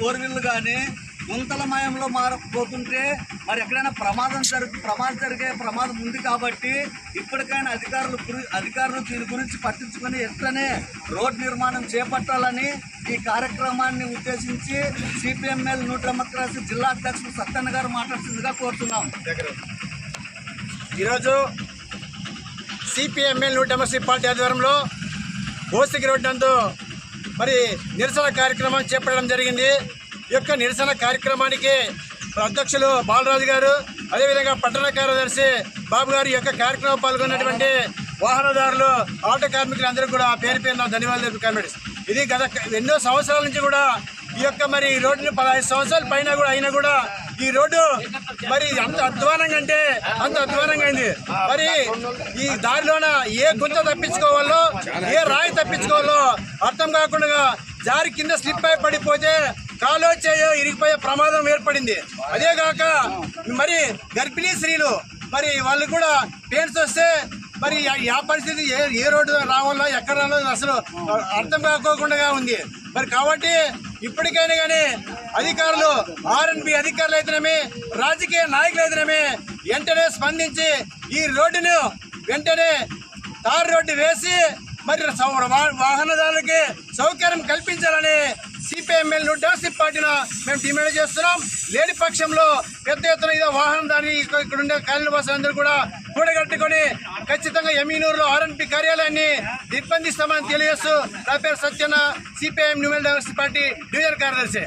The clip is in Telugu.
ఫోర్ వీల్ కానీ గుంతలమయంలో మారకపోతుంటే మరి ఎక్కడైనా ప్రమాదం జరిగే ప్రమాదం ఉంది కాబట్టి ఇప్పటికైనా అధికారులు దీని గురించి పట్టించుకొని ఎట్లనే రోడ్ నిర్మాణం చేపట్టాలని ఈ కార్యక్రమాన్ని ఉద్దేశించి సిపిఎంఎల్ న్యూ డెమోక్రసీ జిల్లా అధ్యక్షులు సత్యన్న గారు మాట్లాడుతుందిగా కోరుతున్నాం. ఈరోజు సిపిఎంఎల్ న్యూ డెమోక్రసీ పార్టీ ఆధ్వర్యంలో ఓసిగి రోడ్డు నందు మరి నిరసన కార్యక్రమం చేపట్టడం జరిగింది. ఈ యొక్క నిరసన కార్యక్రమానికి అధ్యక్షులు బాలరాజు గారు, అదేవిధంగా పట్టణ కార్యదర్శి బాబు గారు ఈ యొక్క కార్యక్రమం పాల్గొన్నటువంటి వాహనదారులు, ఆటో కార్మికులు అందరూ కూడా పేరు పేరున ధన్యవాదాలు కామెంట్స్. ఇది గత ఎన్నో సంవత్సరాల నుంచి కూడా ఈ యొక్క మరి రోడ్డుని 15 సంవత్సరాల పైన కూడా అయినా కూడా ఈ రోడ్డు మరి అంత అధ్వానంగా అంటే అంత అధ్వానంగా అయింది. మరి ఈ దారిలోన ఏ గుంత తప్పించుకోవాలో, ఏ రాయి తప్పించుకోవాలో అర్థం కాకుండా జారి కింద స్లిప్ అయి పడిపోతే కాలో చేయో ఇరిగిపోయే ప్రమాదం ఏర్పడింది. అదేగాక మరి గర్భిణీ స్త్రీలు మరి వాళ్ళు కూడా పెయిన్స్ వస్తే మరి ఆ పరిస్థితి ఏ రోడ్డు రావాలో ఎక్కడ రావాలో అసలు అర్థం కాకోకుండా ఉంది. మరి కాబట్టి ఇప్పటికైనా కానీ అధికారులు, ఆర్ఎన్బి అధికారులు అయితేనేమి, రాజకీయ నాయకులు అయితేనేమి వెంటనే స్పందించి ఈ రోడ్డును వెంటనే తారు రోడ్డు వేసి మరి వాహనదారులకి సౌకర్యం కల్పించాలని సిపిఎంఎల్ న్యూ డెమోక్రసీ పార్టీన మేము డిమాండ్ చేస్తున్నాం. లేని పక్షంలో పెద్ద ఎత్తున ఇదో వాహనదారి ఇక్కడ ఉండే కాలనీవాసులందరూ కూడా కూడగట్టుకొని ఖచ్చితంగా ఎమీనూరులో ఆర్ఎన్పి కార్యాలయాన్ని నిర్బంధిస్తామని తెలియజేస్తూ నా పేరు Satyanna, CPM New Democracy party division కార్యదర్శి.